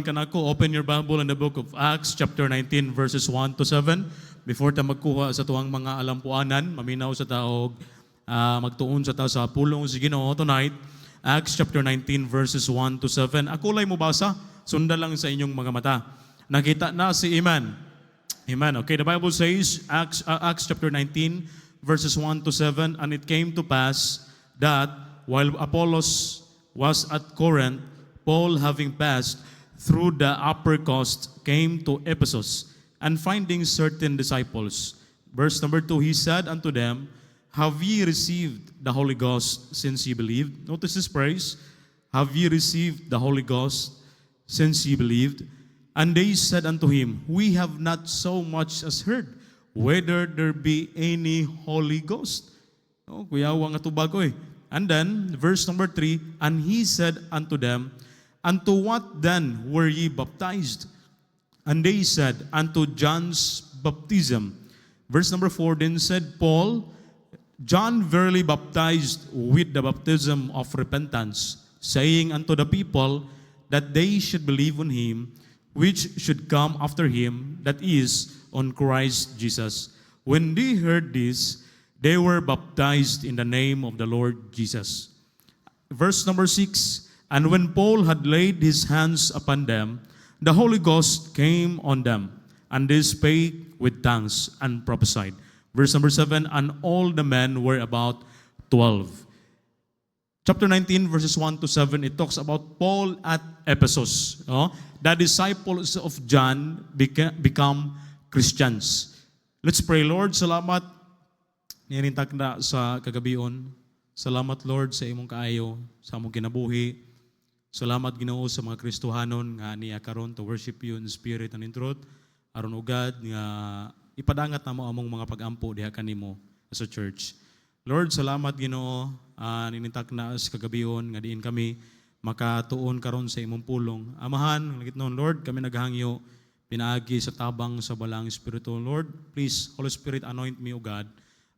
Kanako, open your Bible in the book of Acts chapter 19 verses 1 to 7. Before ta magkuha sa tuwang mga alampuanan, maminaw sa taog, magtuon sa ta sa pulong si Ginoo tonight. Acts chapter 19 verses 1 to 7. Ako lay mo basa, sundan lang sa inyong mga mata. Nakita na si Iman. Amen. Okay, the Bible says, Acts chapter 19 verses 1 to 7, and it came to pass that while Apollos was at Corinth, Paul having passed through the upper coast came to Ephesus, and finding certain disciples. Verse number 2, he said unto them, have ye received the Holy Ghost since ye believed? Notice this phrase, have ye received the Holy Ghost since ye believed? And they said unto him, we have not so much as heard whether there be any Holy Ghost. Oh, kuyawa nga tubago eh. And then, verse number 3, and he said unto them, unto what then were ye baptized? And they said, unto John's baptism. Verse number 4, then said Paul, John verily baptized with the baptism of repentance, saying unto the people that they should believe on him, which should come after him, that is, on Christ Jesus. When they heard this, they were baptized in the name of the Lord Jesus. Verse number 6, and when Paul had laid his hands upon them, the Holy Ghost came on them, and they spake with tongues and prophesied. Verse number 7, and all the men were about 12. Chapter 19, verses 1 to 7, it talks about Paul at Ephesus. The disciples of John become Christians. Let's pray. Lord, salamat nirintak na sa kagabion. Salamat, Lord, sa imong kaayo, sa among kinabuhi. Salamat, Ginoo, sa mga Kristohanon nga niya karon to worship you in spirit and in truth. Aron ugad nga ipadangat namo among mga pag-ampo diha kanimo as a church. Lord, salamat, Ginoo, ninintak na sa kagabion nga diin kami makatuon karon sa imong pulong. Amahan, langit noon, Lord, kami naghangyo pinaagi sa tabang sa balang espiritu. Lord, please, Holy Spirit, anoint me, O God,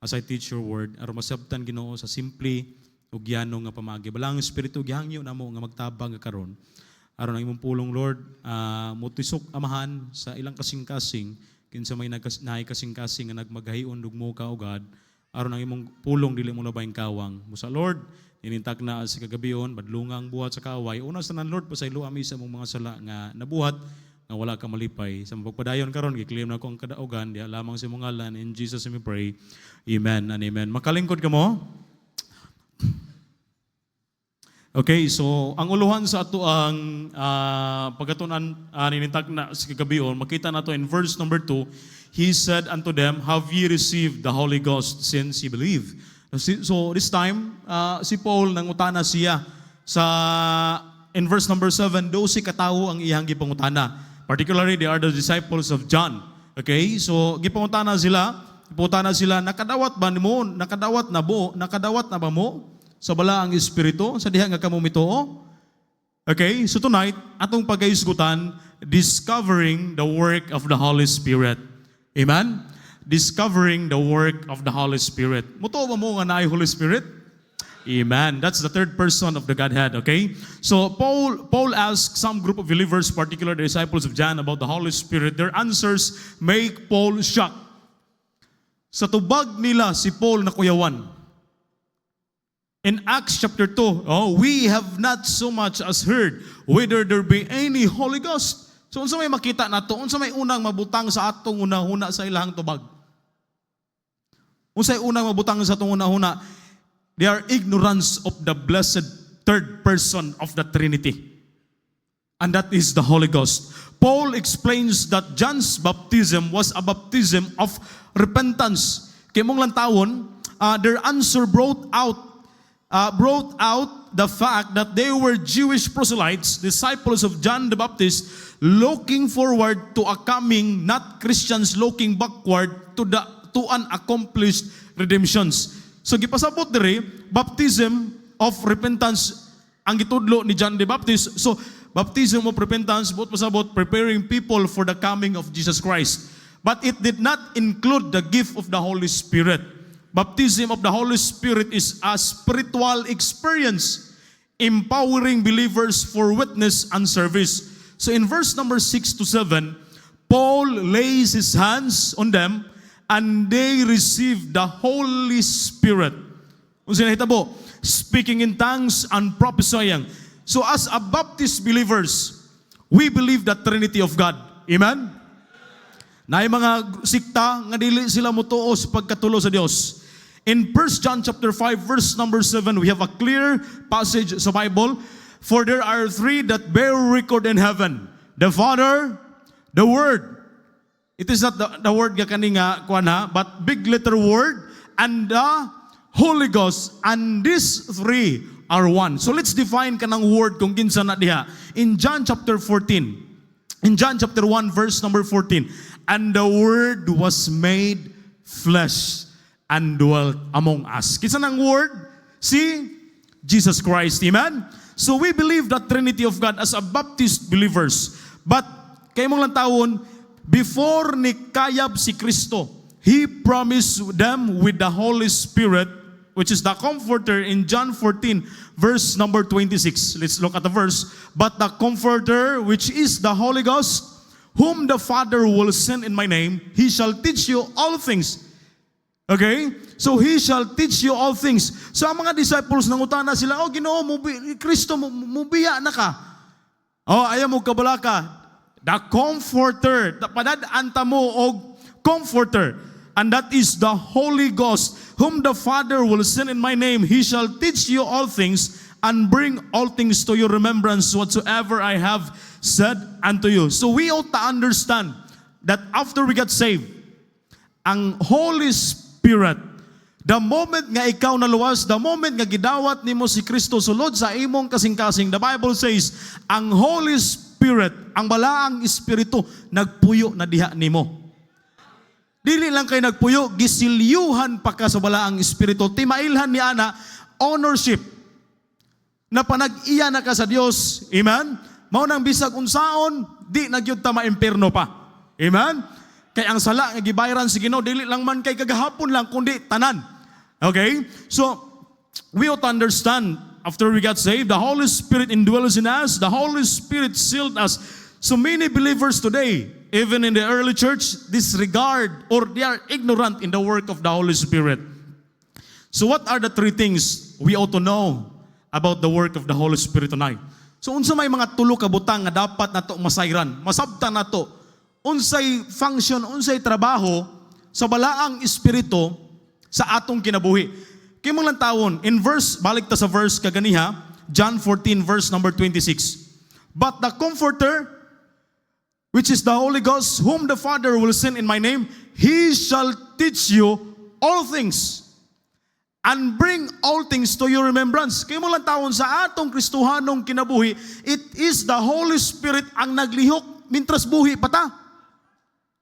as I teach your word. Aron masabtan, Ginoo, sa simple ug yano nga pamagi. Balang espiritu gihangyo namo nga magtabang nga karon. Aron ang imong pulong, Lord, mutisok amahan sa ilang kasing-kasing kinsa may naay kasing-kasing nga nagmagahion dugmo ka, O God. Aron ang imong pulong dili mo labayng kawang. Musa, Lord, inintak na sa kagabion badlungang buhat sa kaway. Una sa nan, Lord, pasaylo ami sa among mga sala nga nabuhat nga wala ka malipay. Sa pagpadayon karon gi-claim na ko ang kadaugan diha lamang sa imong ngalan. In Jesus we pray. Amen and amen. Makalingkod ka mo? Okay, so ang uluhan sa ato ang pagkatunan ninintag na sa kagabion, makita nato in verse number 2, he said unto them, have ye received the Holy Ghost since ye believe? So this time, si Paul nangutana siya sa in verse number 7, 12 katawo ang iyang gipangutana. Particularly, they are the disciples of John. Okay, so gipangutana sila, nakadawat ba mo? Nakadawat na ba mo? Sa bala ang espiritu, sa diha nga kamo mitoo. Okay, so tonight, atong pagaisgutan, discovering the work of the Holy Spirit. Amen? Discovering the work of the Holy Spirit. Mutuo ba mo nga naay Holy Spirit? Amen. That's the third person of the Godhead, okay? So Paul asked some group of believers, particularly the disciples of John, about the Holy Spirit. Their answers make Paul shocked. Sa tubag nila si Paul na kuyawan. In Acts chapter 2, we have not so much as heard whether there be any Holy Ghost. So unsa may makita nato? Unsa may unang mabutang sa atong una-huna sa ilahang tubag? Unsa may unang mabutang sa atong una-huna? They are ignorance of the blessed third person of the Trinity. And that is the Holy Ghost. Paul explains that John's baptism was a baptism of repentance. Kay mong lantawon, their answer brought out the fact that they were Jewish proselytes, disciples of John the Baptist, looking forward to a coming, not Christians looking backward to an accomplished redemptions. So gipasabot diri, baptism of repentance ang gitudlo ni John the Baptist. So baptism of repentance, both pasabot preparing people for the coming of Jesus Christ. But it did not include the gift of the Holy Spirit. Baptism of the Holy Spirit is a spiritual experience empowering believers for witness and service. So in verse number 6 to 7, Paul lays his hands on them and they receive the Holy Spirit. Kung sinahitabo, speaking in tongues and prophesying. So as a Baptist believers, we believe the Trinity of God. Amen? Na yung mga sikta, nga dili sila mutuo sa pagkatulo sa Dios. In 1 John chapter 5, verse number 7, we have a clear passage sa Bible. For there are three that bear record in heaven. The Father, the Word. It is not the word nga kaninga, but big letter Word, and the Holy Ghost. And these three are one. So let's define kanang word kung kinsa na diha. In John chapter 14, in John chapter 1, verse number 14, and the Word was made flesh and dwelt among us. Kinsa nang word? Si Jesus Christ. Amen? So we believe the Trinity of God as a Baptist believers. But kayo mong lang taon, before ni kayab si Kristo, He promised them with the Holy Spirit, which is the Comforter in John 14, verse number 26. Let's look at the verse. But the Comforter, which is the Holy Ghost, whom the Father will send in my name, He shall teach you all things. Okay? So He shall teach you all things. So ang mga disciples nangutana sila, oh Ginoo, Kristo, mubiya na ka. Oh, ayaw mo kabala ka. The Comforter, padadaan ta mo og Comforter. And that is the Holy Ghost, whom the Father will send in my name. He shall teach you all things and bring all things to your remembrance whatsoever I have said unto you. So we ought to understand that after we get saved, ang Holy Spirit, the moment nga ikaw naluwas, the moment nga gidawat nimo si Kristo sulod sa imong kasing-kasing, the Bible says, ang Holy Spirit, ang balaang Espiritu, nagpuyo na diha nimo. Dili lang kay nagpuyo, gisilyuhan pa ka sa balaang Espiritu. Timailhan ni ana ownership. Na panag-iya na ka sa Dios. Amen? Mao nang bisag unsaon, di nagyud ta maimperno pa. Amen? Kay ang sala nga gibayaran si Ginoo dili lang man kay kagahapon lang kundi tanan. Okay? So we ought to understand after we got saved, the Holy Spirit indwells in us. The Holy Spirit sealed us. So many believers today, even in the early church, disregard or they are ignorant in the work of the Holy Spirit. So what are the three things we ought to know about the work of the Holy Spirit tonight? So unsa may mga tulo ka butang nga dapat nato masayran, masabtan nato. Unsay function, unsay trabaho sa balaang espiritu sa atong kinabuhi. Kay mong lang tawon, in verse, balik ta sa verse kaganiha, John 14 verse number 26. But the Comforter, which is the Holy Ghost, whom the Father will send in my name, He shall teach you all things and bring all things to your remembrance. Kaya mo lang taon sa atong Kristohanong kinabuhi, it is the Holy Spirit ang naglihok mintras buhi pata.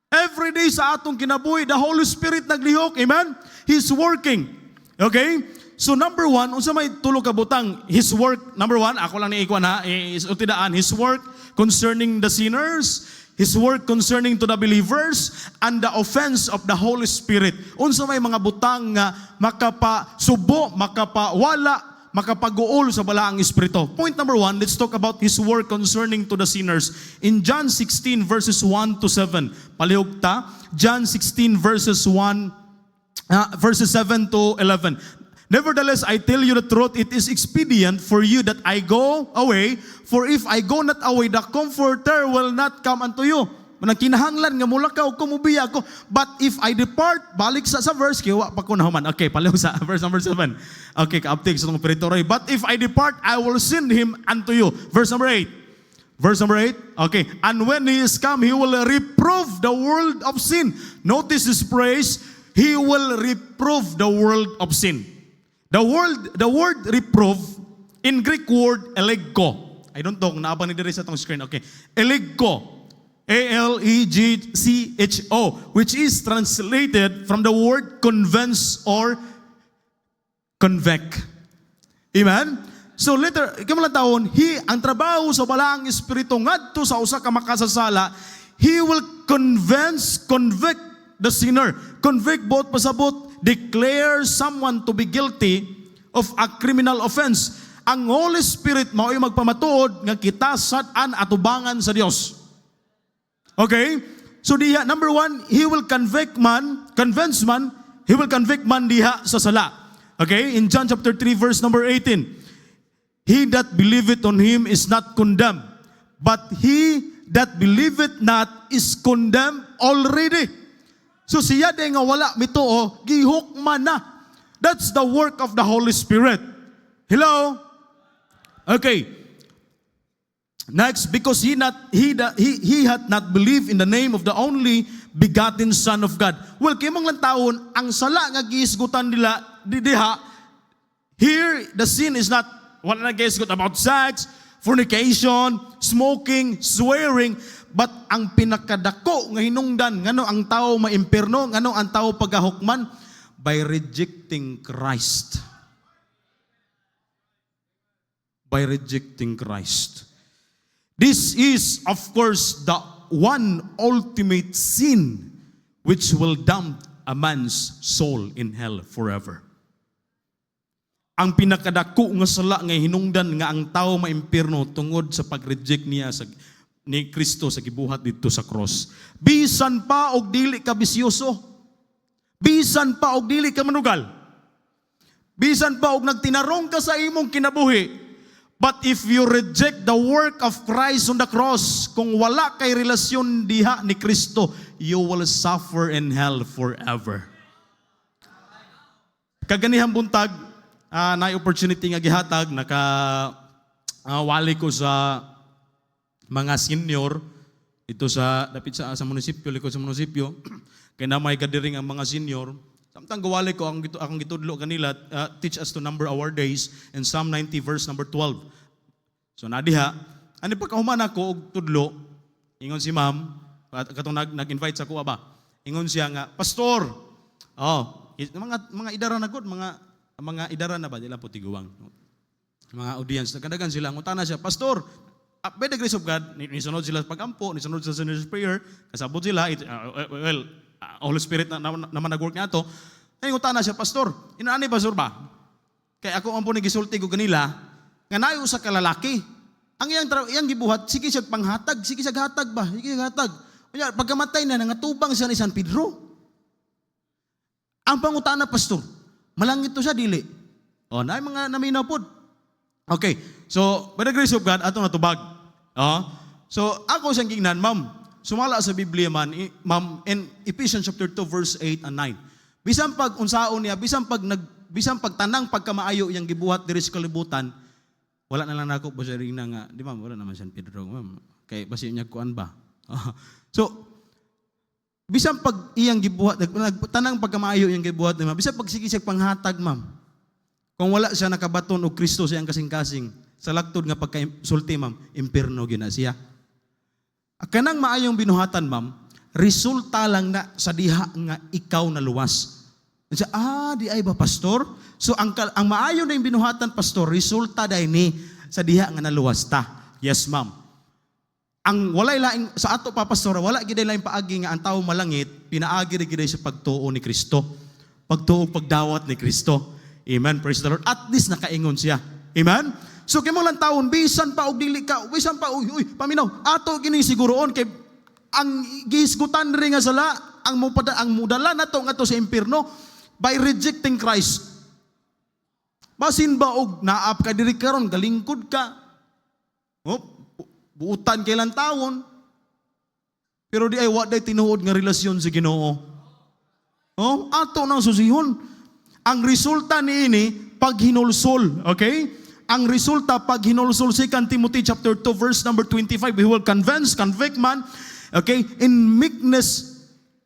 Every day sa atong kinabuhi, the Holy Spirit naglihok. Amen? He's working. Okay? So number one, unsa may tulo ka butang, His work, number one, ako lang niikuan ha, is utidaan, His work concerning the sinners, His work concerning to the believers, and the offense of the Holy Spirit. Unsa may mga butang nga makapasubo, makapawala, makapaguol sa balaang espiritu. Point number one, let's talk about His work concerning to the sinners. In John 16 verses 1 to 7, palihog ta, John 16 verses 7 to 11. Nevertheless, I tell you the truth, it is expedient for you that I go away, for if I go not away, the Comforter will not come unto you. Manang nga mula ka o kumubiya ako. But if I depart, balik sa verse, kaya pa ko nahuman. Okay, palihog sa verse number 7. Okay, kaaptig sa itong peritory. But if I depart, I will send him unto you. Verse number 8. Verse number 8. Okay. And when he is come, he will reprove the world of sin. Notice his praise. He will reprove the world of sin. The word reprove, in Greek word, elegko. I don't know kung naabang ni dire sa itong screen. Okay. Elegko. A-L-E-G-C-H-O, which is translated from the word convince or convict. Amen? So later, ikaw taon, ang trabaho sa balaang espiritu ngadto sa usa ka makasasala, he will convict the sinner. Convict both pasabot, declare someone to be guilty of a criminal offense. Ang Holy Spirit mao ay magpamatuod nga kita sad-an atubangan sa Dios. Okay? So diha, number one, He will convince man, He will convict man diha sa sala. Okay? In John chapter 3 verse number 18, he that believeth on Him is not condemned, but he that believeth not is condemned already. So siya day nga wala mituo, gihukman na. That's the work of the Holy Spirit. Hello? Okay. Next, because he hath not believed in the name of the only begotten Son of God. Well, kimong lang taon, ang sala nga giisgutan nila, diha, here, the sin is not, wala na giisgut about sex, fornication, smoking, swearing, but ang pinakadako nga hinungdan, ngano ang tao maimpierno, ngano ang tao pagahukman, by rejecting Christ. By rejecting Christ. This is, of course, the one ultimate sin which will damn a man's soul in hell forever. Ang pinakadako nga sala nga hinungdan nga ang tao maimpierno tungod sa pag-reject niya ni Kristo sa gibuhat dito sa cross. Bisan pa og dili ka bisyoso. Bisan pa og dili ka manugal. Bisan pa og nagtinarong ka sa imong kinabuhi. But if you reject the work of Christ on the cross, kung wala kay relasyon diha ni Kristo, you will suffer in hell forever. Kaganihang buntag, na opportunity nga gihatag, wali ko sa mga senior, ito sa, dapit sa munisipyo, likod sa munisipyo, kaya na may gadiring ang mga senior. Samtang gawali ko, akong gitudlo kanila, teach us to number our days in Psalm 90 verse number 12. So nadiha, ano pagkahuman ako og tudlo, ingon si ma'am, katong nag-invite sa kuha ba, ingon siya nga, Pastor, mga idara na gud, mga idara na ba, di lang po tiguwang. Mga audience, nagkandagan sila, ngutana siya, Pastor, by the grace of God, nisunod sila sa pag-ampo, nisunod sila sa sinner's prayer, kasabot sila, Holy Spirit naman nag-work niya ito. Ay, ngutana siya, Pastor, inaani Pastor ba? Kaya ako ang po nagisulti ko kanila, nga nayo sa kalalaki. Ang iyang gibuhat, sige siya panghatag, sige siya hatag ba? Sige siya hatag. Pagkamatay na, nangatubang siya ni San Pedro. Ang pangutana, Pastor, malangit to siya, dili. O, na mga naminaw po. Okay, so, by the grace of God, ato natubag. So, ako siyang gignan, ma'am, sumala sa Biblia man, ma'am, in Ephesians chapter 2 verse 8 and 9. Bisan pag unsaon niya, bisan pag tanang pagkamaayo yang gibuhat diri sa kalibutan, wala na lang nako ba siya ring nga, di ma'am, wala naman San Pedro, ma'am. Kay basi niya kuan ba. So bisan pag iyang gibuhat, tanang pagkamaayo yang gibuhat ni ma'am, bisan pag sige siya panghatag, ma'am. Kung wala siya nakabaton og Kristo sa iyang kasing-kasing, sa lagtod nga pagka-sulti, ma'am, impierno gyud na siya. Kanang maayong binuhatan, ma'am, resulta lang na sa diha nga ikaw na luwas. Siya, di ay ba, Pastor? So, ang maayo na yung binuhatan, Pastor, resulta dahil ni sa diha nga naluwas ta. Yes, ma'am. Ang walay laing, sa ato pa, Pastor, wala giday laing paagi nga ang tao malangit, pinaagi rin giday sa pagtuo ni Kristo. Pagtuo, pagdawat ni Kristo. Amen, praise the Lord. At least nakaingon siya. Amen? So kay mo lang taon, bisan pa og dili ka, bisan pa paminaw, ato gini siguroon kay ang giisgutan rin nga sala, ang mudala nato nga to sa impierno by rejecting Christ. Basin ba og naap ka diri karon, galingkod ka. Buutan kay lang taon. Pero di ay wa day tinuod nga relasyon sa Ginoo. Ato nang susihon. Ang resulta niini paghinulsol, okay? Ang resulta pag hinulsol 2 Timothy chapter 2 verse number 25, he will convict man, okay, in meekness,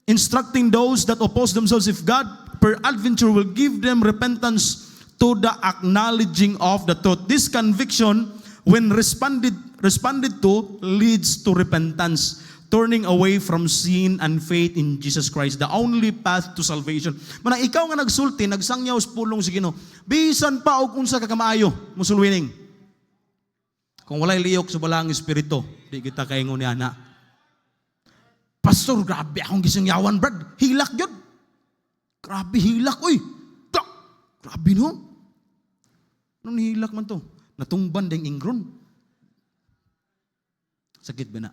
instructing those that oppose themselves, if God peradventure will give them repentance to the acknowledging of the truth. This conviction, when responded to, leads to repentance, turning away from sin and faith in Jesus Christ, the only path to salvation. Manang ikaw nga nagsulti, nagsangyaw sa pulong sa Ginoo, bisan pa og unsa ka kamaayo, musulwining. Kung walay liyok sa balang espiritu, di kita kaingon ni ana. Pastor, grabe akong gisangyawan, brad. Hilak yun. Grabe hilak, oy. Grabe no. Anong hilak man to? natungban ding ingron. Sakit ba na?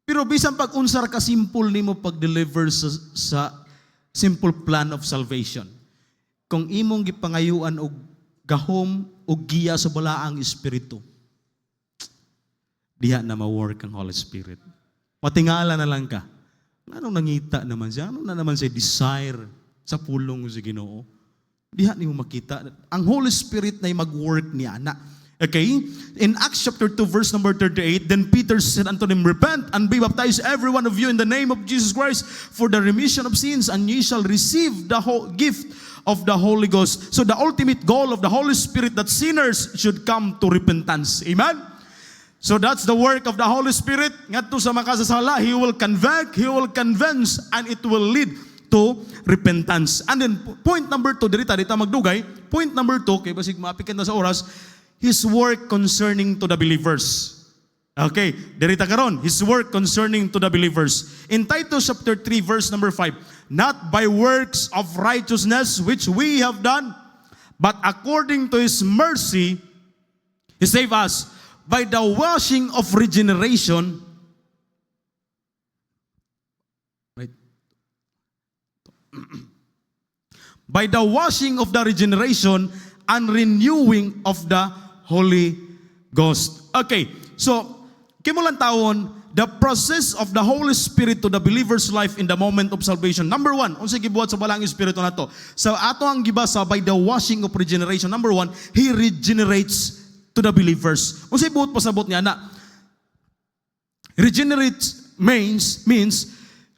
Pero bisan pag-unsar ka simple nimo pag-deliver sa simple plan of salvation. Kung imong gipangayuan og gahom o giya sa balaang espiritu, diha na ma-work ang Holy Spirit. Matingala na lang ka. Anong nangita naman siya? Ano na naman siya desire sa pulong sa Ginoo? Diha niyo makita. Ang Holy Spirit na mag-work niya na. Okay? In Acts chapter 2 verse number 38, then Peter said unto them, repent and be baptized every one of you in the name of Jesus Christ for the remission of sins, and ye shall receive the whole gift of the Holy Ghost. So the ultimate goal of the Holy Spirit, that sinners should come to repentance. Amen? So that's the work of the Holy Spirit. Ngadto sa makasasala, He will convict, He will convince, and it will lead to repentance. And then point number 2, dito magdugay. Point number 2, kay basig maapikan na sa oras, His work concerning to the believers. Okay, dirita karon, His work concerning to the believers. In Titus chapter 3 verse number 5, not by works of righteousness which we have done, but according to His mercy, He saved us by the washing of regeneration. Right. By the washing of the regeneration and renewing of the Holy Ghost. Okay, so, kimulang tawon, the process of the Holy Spirit to the believer's life in the moment of salvation. Number 1, unsa gibuhat sa balang espiritu nato. So, ato ang gibasa by the washing of regeneration. Number 1, He regenerates to the believers. Unsa ibuhat pasabot niya na? Regenerate means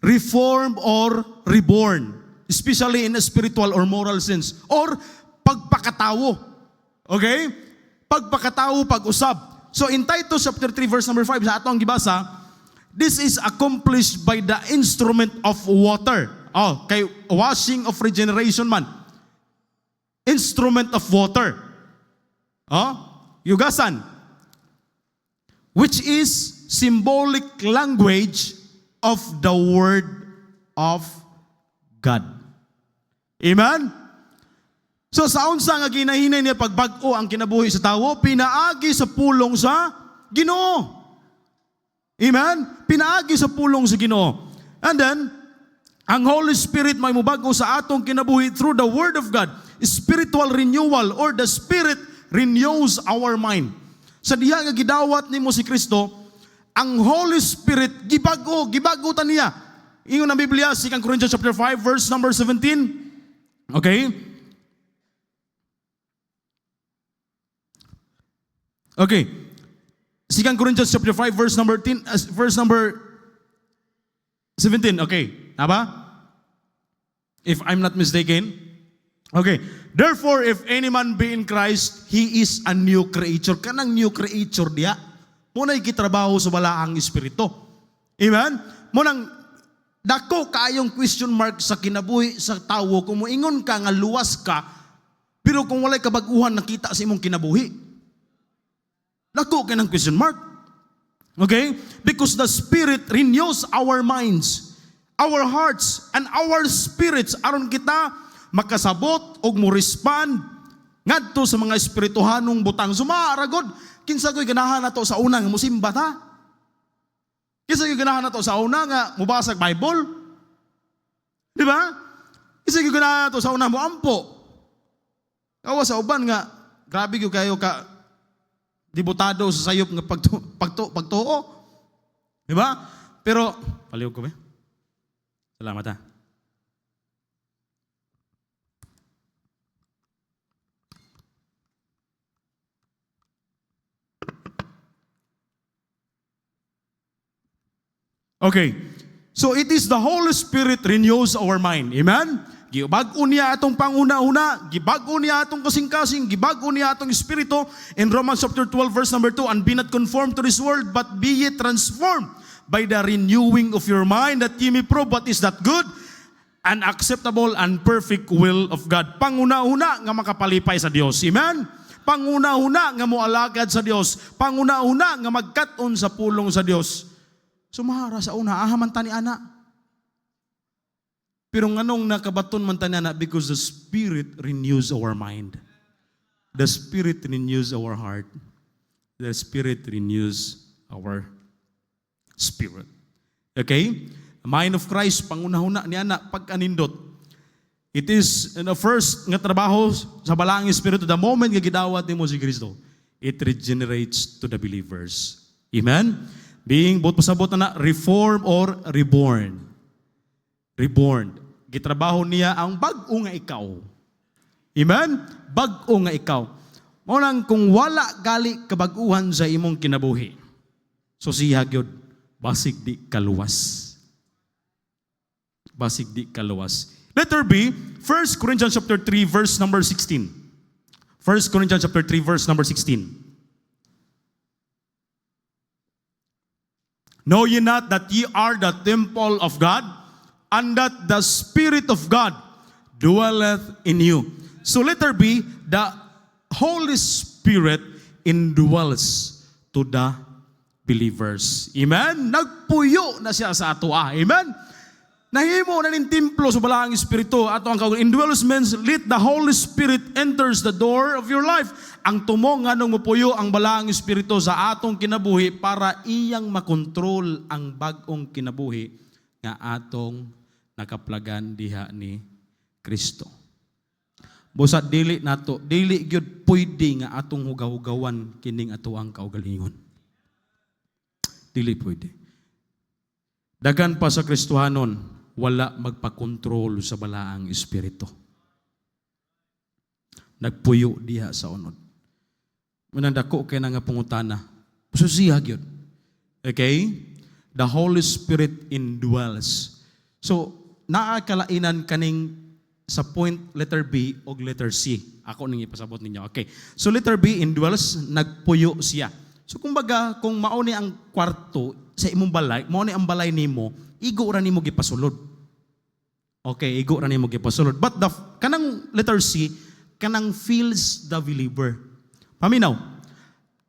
reform or reborn, especially in a spiritual or moral sense, or pagpakatawo. Okay? Pagpakatawo, pag-usab. So in Titus chapter 3 verse number 5 sa atong gibasa, this is accomplished by the instrument of water. Oh, kay washing of regeneration man. Instrument of water. Oh, yugasan. Which is symbolic language of the Word of God. Amen? So sa unsa nga ginahinay niya pagbag-o ang kinabuhi sa tawo, pinaagi sa pulong sa Ginoo. Amen? Pinaagi sa pulong sa Ginoo. And then, ang Holy Spirit may mubag-o sa atong kinabuhi through the Word of God. Spiritual renewal, or the Spirit renews our mind. Sa diha nga gidawat nimo si Kristo, ang Holy Spirit gibago ta niya. Ingon ang Biblia, 2 Corinthians chapter 5 verse number 17. Okay? Okay. 2 Corinthians chapter 5 verse number 17. Okay. Tama? If I'm not mistaken. Okay. Therefore, if any man be in Christ, he is a new creature. Kanang new creature diya, muna'y kitrabaho sa balaang espiritu. Amen? Munang dako kaayong question mark sa kinabuhi sa tawo kung moingon ka nga luwas ka, pero kung walay kabaguhan nakita sa imong kinabuhi. Dako ka ng question mark. Okay? Because the Spirit renews our minds, our hearts, and our spirits aron kita makasabot og mo respond ngadto sa mga espirituhanong butang. Sumaaragod, kinsa ko'y ganahan nato sa una nga musimba ta? Kinsa ko'y ganahan nato sa una nga mubasag Bible? Di ba? Kinsa ko'y ganahan nato sa una mo ampo? Kawa sa uban nga, grabe yung kayo ka dibutado sa sayop nga pagtuo. Di ba? Pero, paliw ko ba? Salamat ha. Okay. So it is the Holy Spirit renews our mind. Amen? Gibag-o niya atong panguna-una, gibag-o niya atong kasing-kasing, gibag-o niya atong espiritu. In Romans chapter 12 verse number 2, and be not conformed to this world, but be ye transformed by the renewing of your mind, that ye may prove what is that good and acceptable and perfect will of God. Panguna-una nga makapalipay sa Dios. Amen? Panguna-una nga moalagad sa Dios. Panguna-una nga magkat-on sa pulong sa Dios. Sumahara sa una, ahaman ta ni ana. Pero nganong nakabaton man ta ni ana? Because the Spirit renews our mind. The Spirit renews our heart. The Spirit renews our spirit. Okay? Mind of Christ, pangunahuna niya na pag-anindot. It is the first nga trabaho sa balaang Espiritu, the moment nga gidawat nimo si Kristo, it regenerates to the believers. Amen? Being, buot pasabot na reform or reborn. Reborn. Gitrabaho niya ang bag-o nga ikaw. Amen? Bag-o nga ikaw. Mao nang kung wala gali kabaguhan sa imong kinabuhi, so siya gyud basig di kaluwas. Basig di kaluwas. Letter B, 1 Corinthians chapter 3 verse number 16. 1 Corinthians chapter 3 verse number 16. Know ye not that ye are the temple of God, and that the Spirit of God dwelleth in you? So letter B, the Holy Spirit indwells to the believers. Amen? Nagpuyo na siya sa ato. Amen? Nahimo na ning templo sa balaang Espiritu. Ato ang indwells means let the Holy Spirit enters the door of your life. Ang tumo nga nung mapuyo ang balaang Espiritu sa atong kinabuhi para iyang makontrol ang bagong kinabuhi nga atong nakaplagan diha ni Kristo. Busa dili nato, dili gyud pwede nga atong hugaw-hugawan kining ato ang kaugalingon. Dili pwede. Dagan pa sa Kristohanon, wala magpakontrol sa balaang Espiritu. Nagpuyo diha sa unod. Manandako kay nga pangutana. So siya gyud. Okay? The Holy Spirit indwells. So, naakalainan kaning sa point letter B o letter C. Ako nang ipasabot ninyo. Okay. So letter B, indwells, nagpuyo siya. So kumbaga, kung mauni ang kwarto sa imong balay, mauni ang balay nimo, igo ra nimo gipasulod. Okay, igo ra nimo gipasulod. But the kanang letter C, kanang fills the believer. Paminaw,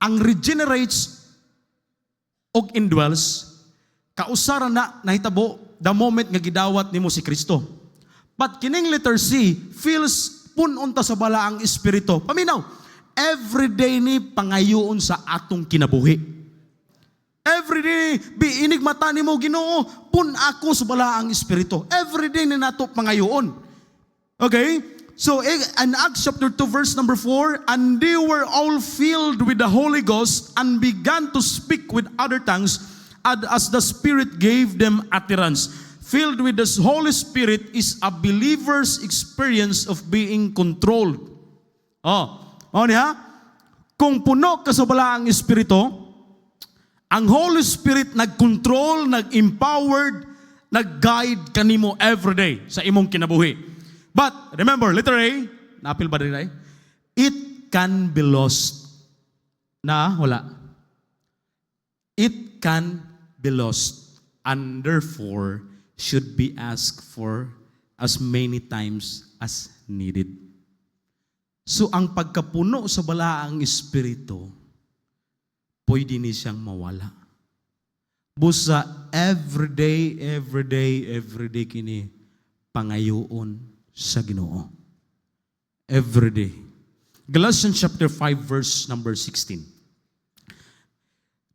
ang regenerates og indwells, kausara na nahitabo the moment nga gidawat nimo si Kristo. But kining letter C, feels pununta sa balaang Espiritu. Paminaw, everyday ni pangayoon sa atong kinabuhi. Everyday, biinig mata ni mo, Ginoo, pun ako sa balaang Espiritu. Everyday ni nato pangayoon. Okay? So, in Acts chapter 2, verse number 4, and they were all filled with the Holy Ghost and began to speak with other tongues as the Spirit gave them utterance. Filled with the Holy Spirit is a believer's experience of being controlled. Kung puno ka sa balaang Espiritu, ang Holy Spirit nag-control, nag-empowered, nag-guide kanimo everyday sa imong kinabuhi. But, remember, letter A, napil ba rin ay? It can be lost. Wala. It can be lost, and therefore, should be asked for as many times as needed. So, ang pagkapuno sa balaang Espiritu, pwede ni siyang mawala. Busa, everyday kini pangayoon sa Ginoo. Everyday. Galatians chapter 5 verse number 16.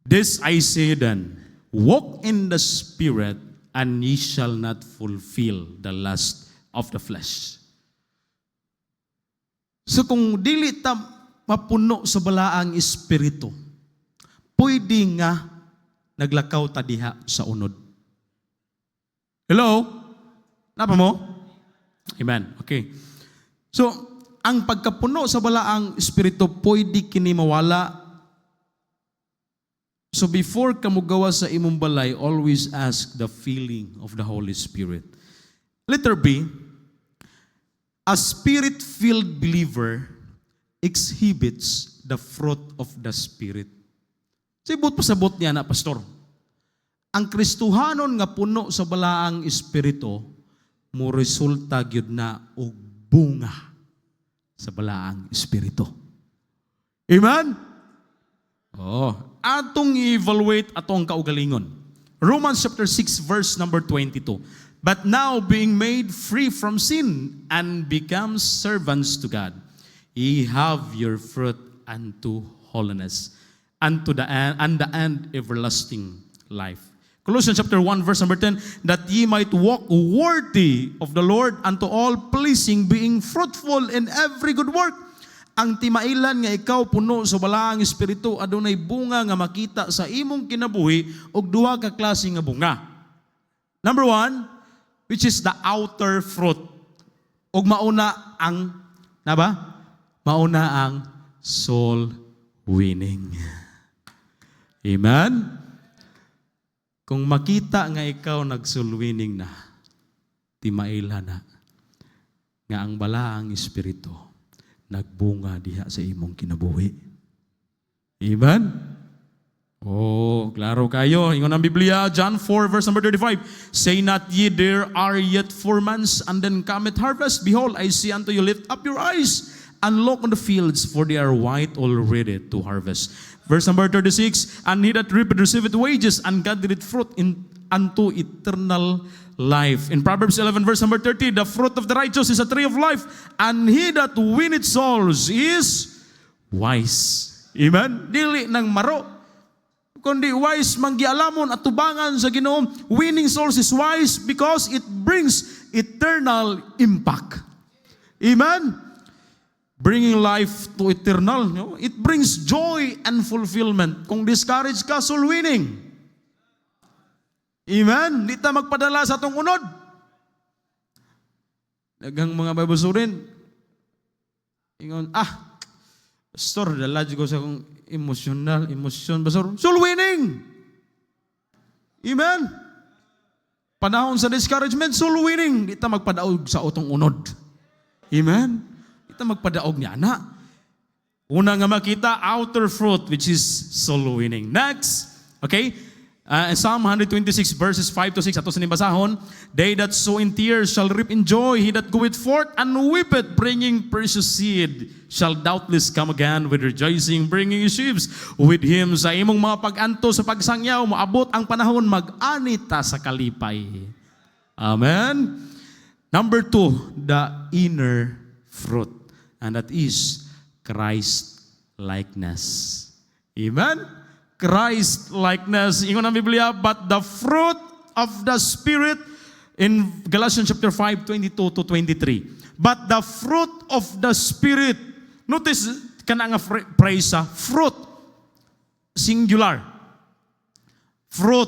This I say then, walk in the Spirit, and ye shall not fulfill the lust of the flesh. So kung dili ta mapuno sa balaang Espiritu, pwede nga naglakaw ta diha sa unod. Hello? Napa mo? Amen. Okay. So, ang pagkapuno sa balaang Espiritu, pwede kini mawala. So before ka mugawa sa imong balay, always ask the filling of the Holy Spirit. Letter B, a Spirit-filled believer exhibits the fruit of the Spirit. Sibot pasabot niya na, Pastor. Ang Kristohanon nga puno sa balaang Espiritu, mo resulta gyud na og bunga sa balaang Espiritu. Amen? Atong i-evaluate atong kaugalingon. Romans chapter 6 verse number 22. But now being made free from sin and become servants to God, ye have your fruit unto holiness, unto the end everlasting life. Colossians chapter 1 verse number 10, that ye might walk worthy of the Lord unto all pleasing, being fruitful in every good work. Ang timailan nga ikaw puno sa balaang espiritu, adunay bunga nga makita sa imong kinabuhi og duha ka klase nga bunga. Number 1, which is the outer fruit. Og mauna ang mauna ang soul winning. Amen. Kung makita nga ikaw nag-soul winning na, timaila na, nga ang balaang espiritu, nagbunga diha sa imong kinabuhi. Amen? Oh, klaro kayo. Ingon ang Biblia, John 4 verse number 35, say not ye, there are yet 4 months, and then cometh harvest. Behold, I say unto you, lift up your eyes, and look on the fields, for they are white already to harvest. Verse number 36, and he that reapeth receiveth wages, and gathereth fruit unto eternal life. In Proverbs 11 verse number 30, the fruit of the righteous is a tree of life, and he that winneth souls is wise. Amen? Dili ng maro, kundi wise manggialamon at tubangan sa Ginoo. Winning souls is wise because it brings eternal impact. Amen? Bringing life to eternal. No? It brings joy and fulfillment. Kung discouraged ka, soul winning. Amen? Di ta magpadala sa atong unod. Daghang mga Bible ingon, Pastor, dala ko sa akong emosyon, Pastor. Soul winning. Amen? Panahon sa discouragement, soul winning. Di ta magpadaog sa atong unod. Amen? Magpadaog niya na. Una nga makita, outer fruit, which is soul winning. Next, okay, Psalm 126 verses 5 to 6, ato sa nibasahon, they that sow in tears shall reap in joy, he that goeth forth and weepeth, bringing precious seed, shall doubtless come again with rejoicing, bringing sheaves with him. Sa imong mga pag-anto sa pagsangyaw, maabot ang panahon, mag-anita sa kalipay. Amen? Number 2, the inner fruit. And that is Christ-likeness. Amen? Christ-likeness. Ingon ang Biblia, but the fruit of the Spirit in Galatians chapter 5, 22 to 23. But the fruit of the Spirit, notice, kana nga phrase sa fruit, singular. Fruit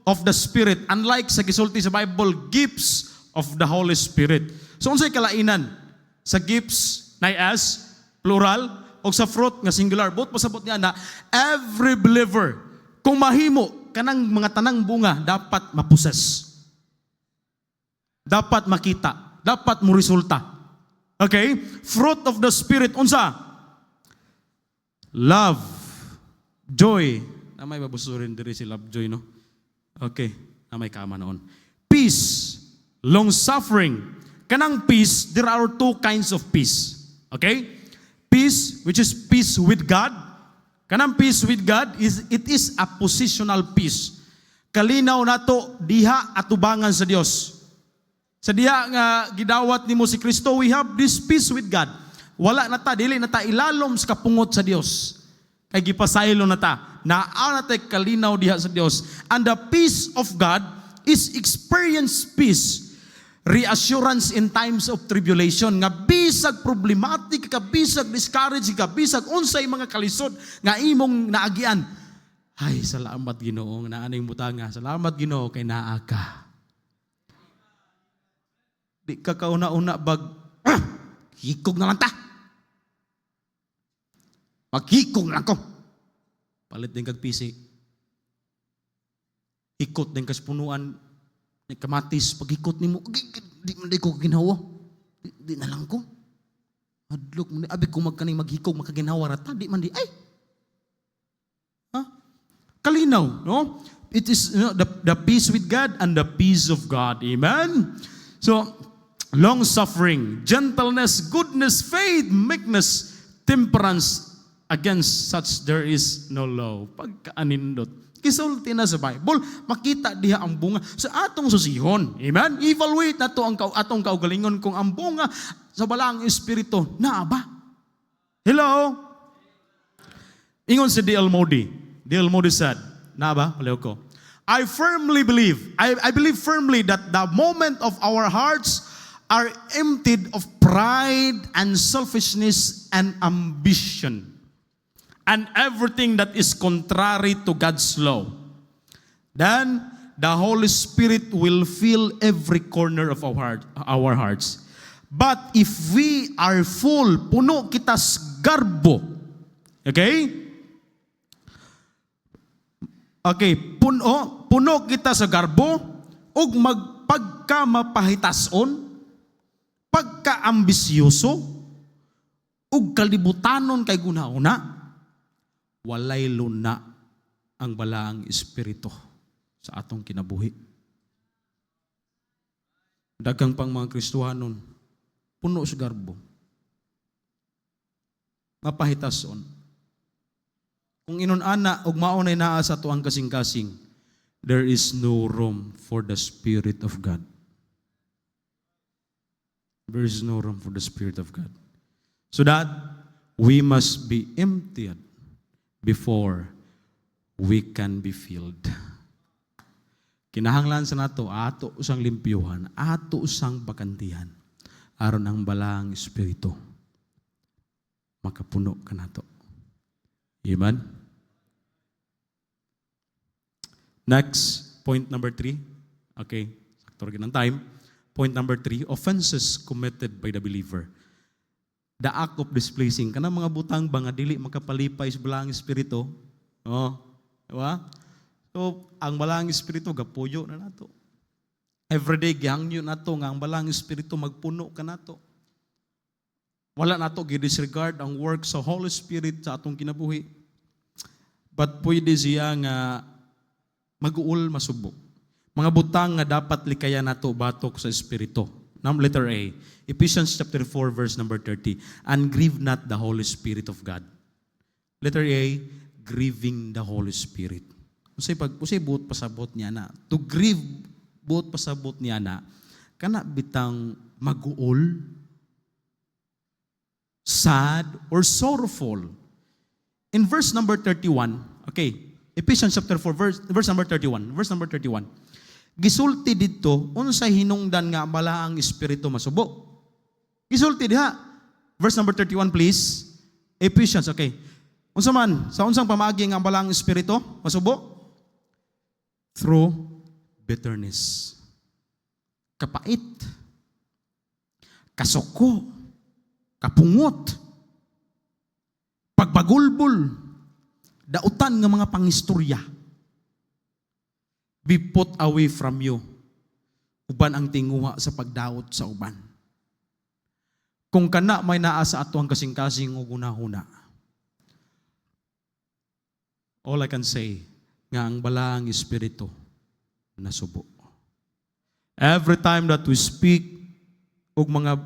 of the Spirit. Unlike sa gisulti sa Bible, gifts of the Holy Spirit. So, unsay kalainan sa gifts na as plural o sa fruit nga singular? Both pasabot niya na every believer, kung mahimo kanang mga tanang bunga, dapat maposes. Dapat makita. Dapat mo resulta. Okay? Fruit of the Spirit, unsa? Love, joy. Namay babusurin diri si love, joy, no? Okay. Namay kama noon. Peace, long-suffering. Kanang peace, there are 2 kinds of peace. Okay? Peace, which is peace with God. Kanang peace with God, it is a positional peace. Kalinaw nato diha atubangan sa Dios. Sa diha nga gidawat nimo si Kristo, we have this peace with God. Wala na ta, dili na ta ilalom sa kapungot sa Dios. Kay gipasaylo na ta. Naa na ta kalinaw diha sa Dios. And the peace of God is experienced peace. Reassurance in times of tribulation, nga bisag problematic ka, bisag discourage ka, bisag unsay mga kalisod nga imong naagian. Ay, salamat Ginoo nga naanay mutanga. Salamat Ginoo kay naa ka. Di ka kauna-una hikog na lang ta. Maghikog na lang ko. Palit din kag pisi. Ikot din kaspunuan. Kamatis, pag-ikot ni mo, di ko ginawa. Di na lang ko. Hadlok mo, abi kung magkaning maghikog, makaginawa rata, di man di, ay. Kalinaw, no? It is the peace with God and the peace of God. Amen? So, long-suffering, gentleness, goodness, faith, meekness, temperance, against such there is no law. Pagkaanindot. Kisulti na sa Bible, makita diha ang bunga sa atong susihon. Amen? Evaluate na to ang atong kaugalingon kung ang bunga sa balang espiritu na ba? Hello? Ingon si D.L. Moody. D.L. Moody said, na ba? Palayo ko. I believe firmly that the moment of our hearts are emptied of pride and selfishness and ambition and everything that is contrary to God's law, then the Holy Spirit will fill every corner of our hearts. But if we are full, puno kita sa garbo. Okay? Okay, puno kita sa garbo ug magpagka mapahitason, pagka-ambisyoso ug kalibutanon kay guna-una, walay luna ang balaang espiritu sa atong kinabuhi. Daghang pang mga Kristohanon puno sa garbo, mapahitason. Kung inon-ana og maunay naa sa tuang kasing-kasing, there is no room for the Spirit of God. There is no room for the Spirit of God. So that we must be emptied before we can be filled. Kinahanglan sa nato, ato usang limpyuhan, ato usang bakantihan, aron ang balang Espiritu makapuno ka nato. Amen? Next, point number 3. Okay, sakto rin ang time. Point number 3, offenses committed by the believer. The act of displeasing. Kanang mga butang ba nga dili makapalipay sa balang espiritu? Oh, diba? So, ang balang espiritu gapuyo na nato. Everyday gihangyo nato nga ang balang espiritu magpuno ka nato. Wala nato gi-disregard ang work sa Holy Spirit sa atong kinabuhi. But pwede siya nga mag-uul masubok. Mga butang nga dapat likayan nato batok sa espiritu. Letter A, Ephesians chapter 4 verse number 30. And grieve not the Holy Spirit of God. Letter A, grieving the Holy Spirit. Usay buot pasabot niya na. To grieve buot pasabot niya na, kana bitang mag-uul, sad, or sorrowful. In verse number 31, okay, Ephesians chapter 4, verse number 31. Gisulti dito, unsay hinungdan nga bala ang espiritu masubo. Gisulti diha. Verse number 31, please. Ephesians, okay. Unsa man, sa unsang pamaagi nga bala ang espiritu masubo? Through bitterness. Kapait. Kasuko. Kapungot, pagbagulbol, dautan ng mga pangistorya, be put away from you, uban ang tinguha sa pagdaot sa uban. Kung kana may naa sa ato ang kasing-kasing o gunahuna, all I can say, nga ang balaang espiritu nasubo. Every time that we speak og mga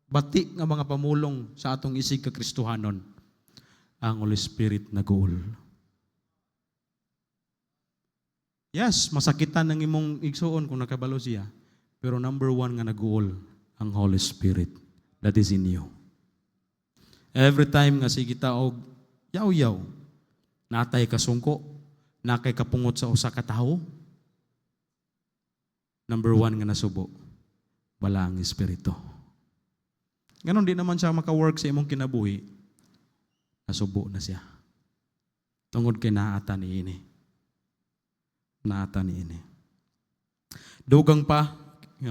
bati nga mga pamulong sa atong isig ka Kristohanon, ang Holy Spirit nag-uul. Yes, masakitan ng imong igsuon kung nakabalo siya, pero number 1 nga nag-uul ang Holy Spirit that is in you. Every time nga sige ta og yaw-yaw, natay kasungko, nakay kapungot sa usa ka tawo, number 1 nga nasubo, bala ang Espiritu. Ganon di naman siya maka-work sa imong kinabuhi, nasubo na siya. Tungod kay naata ni ini. Naata ni ini. Dugang pa,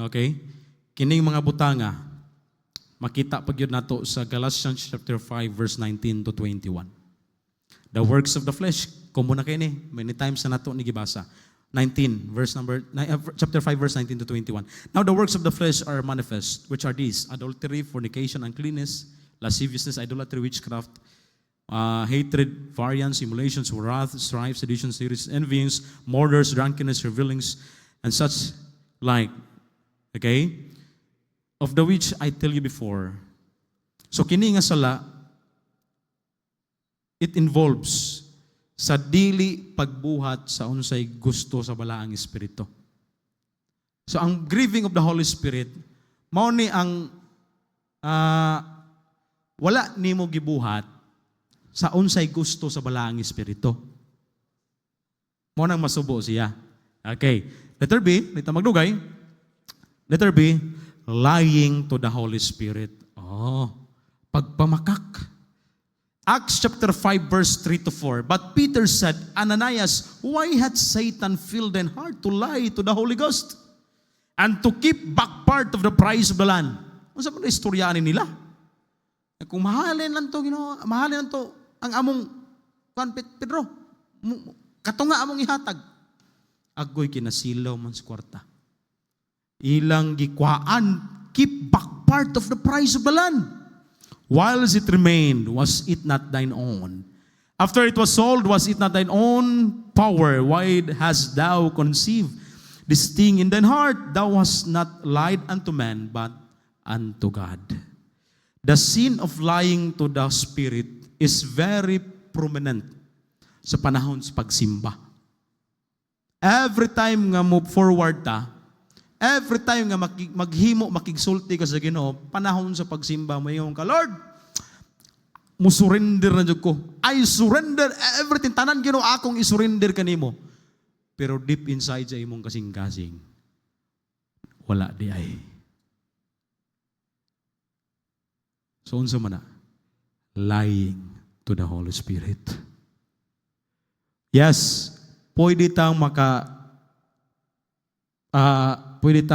okay? Kining mga butanga, makita pa gyud nato sa Galatians chapter 5 verse 19 to 21. The works of the flesh, kumo na kay ni, many times na nato ni gibasa. Chapter 5 verse 19 to 21. Now the works of the flesh are manifest, which are these: adultery, fornication, uncleanness, lasciviousness, idolatry, witchcraft, hatred, variance, emulations, wrath, strife, seditions, heresies, envyings, murders, drunkenness, revilings, and such like. Okay? Of the which I tell you before. So kini nga sala, it involves sa dili pagbuhat sa unsay gusto sa balaang espiritu. So ang grieving of the Holy Spirit, mao ni ang wala nimo gibuhat sa unsay gusto sa balaang espiritu. Mo nang masubo siya. Okay. Letter B, dito magdugay. Letter B, lying to the Holy Spirit. Pagpamakak. Acts chapter 5 verse 3 to 4. But Peter said, Ananias, why had Satan filled thine heart to lie to the Holy Ghost and to keep back part of the price of the land? Ano sa mga istoryaanin nila? Kung mahalin lang to, mahalin lang to ang among Pedro, katunga among ihatag. Agoy kinasilaw man sa kwarta. Ilang gikwaan, keep back part of the price of the land. Whilst it remained, was it not thine own? After it was sold, was it not thine own power? Why hast thou conceived this thing in thine heart? Thou hast not lied unto man, but unto God. The sin of lying to the Spirit is very prominent sa panahon sa pagsimba. Every time nga move forward ta, every time nga maghimo, makigsulti ka sa Ginoo, panahon sa pagsimba mo yung ka, Lord, musurrender na jud ko. I surrender everything. Tanan Ginoo akong isurrender kanimo. Pero deep inside sa imong kasing-kasing, wala di ay. So unsa man na? Lying to the Holy Spirit. Yes, pwede tang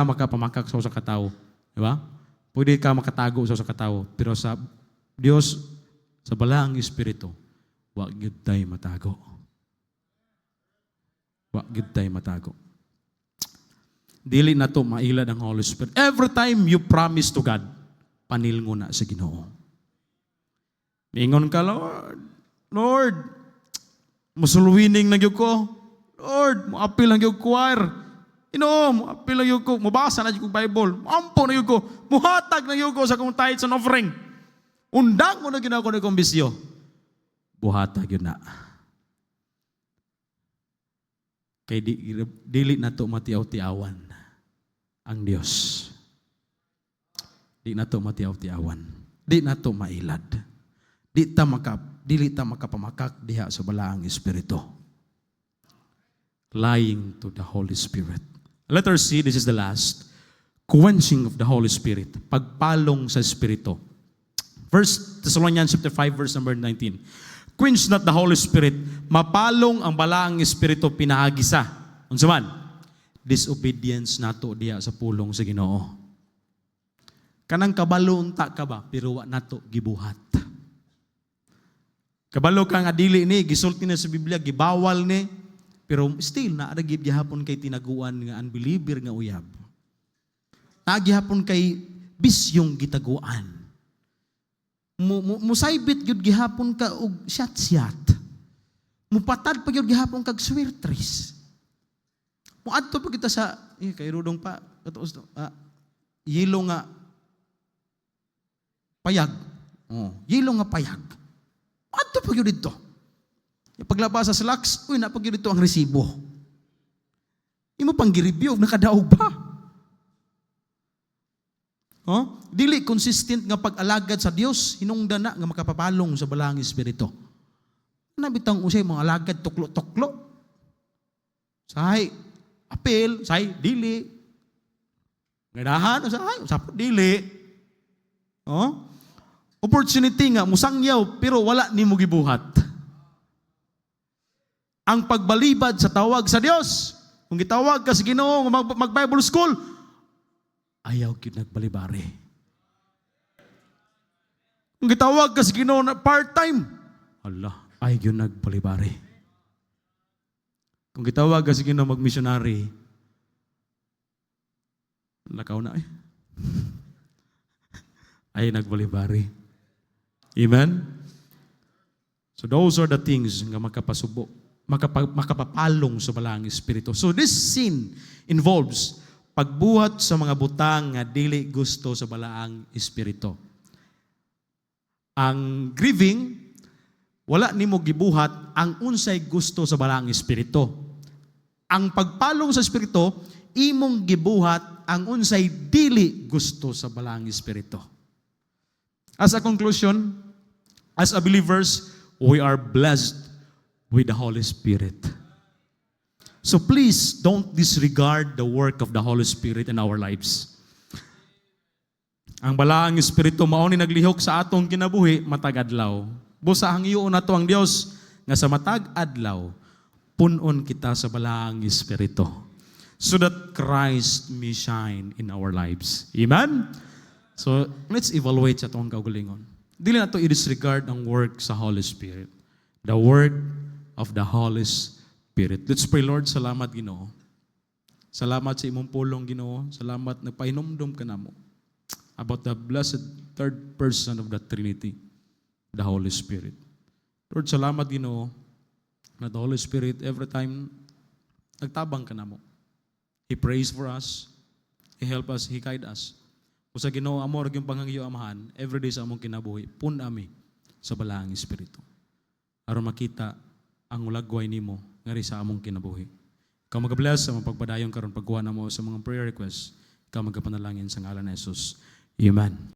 makapamakak sa usa ka tawo, di ba? Pwede ka makatago sa usa ka tawo, pero sa Dios, sa balaang espiritu, wa gyud tay matago. Wa gyud tay matago. Dili na to mailad ang Holy Spirit. Every time you promise to God, panilngo na sa Ginoo. Mingon ka, Lord, musuluwining na gyud ko. Lord, moapil lang gyud choir. Moapil lang gyud ko. Mubasa na gyud ko Bible. Ampo na gyud ko. Muhatag na gyud ko sa kong tithes and offering. Undang mo na ginako ni kong bisyo. Buhatag yun na. Kay dili na to matiaw-tiawan ang Dios. Di na to matiaw-tiawan. Di na to mailad. Dili ta makapamakak diha sa balaang espiritu. Lying to the Holy Spirit. Letter C, this is the last. Quenching of the Holy Spirit. Pagpalong sa Espiritu. 1 Thessalonians chapter 5 verse number 19. Quench not the Holy Spirit. Mapalong ang balaang Espiritu pinaagisa. Unsa man? Disobedience nato diha sa pulong sa Ginoo. Kanang kabalo unta ka ba pero wa nato gibuhat. Kabalo ka nga dili ni gisulti na sa Biblia gibawal ni pero still naaragib gihapon kay tinaguan nga unbeliever nga uyab. Gihapon kay bisyong gitaguan. Musaybit gyud gihapon ka og syat-syat. Mupatad pa gyud gihapon kag swirtris. Muadto pa kita sa kay Rudong pa katuos yelo nga payag. Yelo nga payag. Muadto pa gyud didto. Paglabas sa slacks, napag dito ang resibo. Imo pang gi-review, nakadaog ba? Dili consistent nga pag-alagad sa Dios, hinungdan na nga makapapalong sa balaang espiritu. Nabitang usay mga alagad tuklo-tuklo. Sahay, apel, sahay, dili. Ngadahan, sahay, usapot, dili. Opportunity nga, musangyaw, pero wala ni mo gibuhat. Ang pagbalibad sa tawag sa Dios. Kung gitawag ka sa Ginoo mag-Bible school, ayaw gyud nagbalibari. Kung gitawag ka sa Ginoo na part-time, ayaw gyud nagbalibari. Kung gitawag ka sa Ginoo mag-missionary, lakaw na ay nagbalibari. Amen? So those are the things nga makapapalong sa balaang espiritu. So this sin involves pagbuhat sa mga butang nga dili gusto sa balaang espiritu. Ang grieving, wala nimo gibuhat ang unsay gusto sa balaang espiritu. Ang pagpalong sa espiritu, imong gibuhat ang unsay dili gusto sa balaang espiritu. As a conclusion, as a believers, we are blessed with the Holy Spirit. So please don't disregard the work of the Holy Spirit in our lives. Ang balaang Espiritu mao ni naglihok sa atong kinabuhi matag adlaw. Busa ang iyo nato ang Dios nga sa matag adlaw punon kita sa balaang Espiritu so that Christ may shine in our lives. Amen? So let's evaluate sa atong kaugalingon. Dili nato i-disregard ang work sa Holy Spirit. The work of the Holy Spirit. Let's pray, Lord, salamat Ginoo. Salamat sa imong pulong Ginoo. Salamat na pahinumdum ka namo about the blessed third person of the Trinity, the Holy Spirit. Lord, salamat Ginoo na the Holy Spirit every time nagtabang ka namo. He prays for us. He help us. He guide us. Kung sa Ginoo amo yung pangangyo amahan, every day sa among kinabuhi, pun ami sa balaang Espiritu. Aron makita ang ulagway nimo ngari sa among kinabuhi. Ikaw mag-bless sa mga pagpadayon karon pagkuha namo sa mga prayer requests. Ikaw magpanalangin sa ngalan ni Jesus. Amen.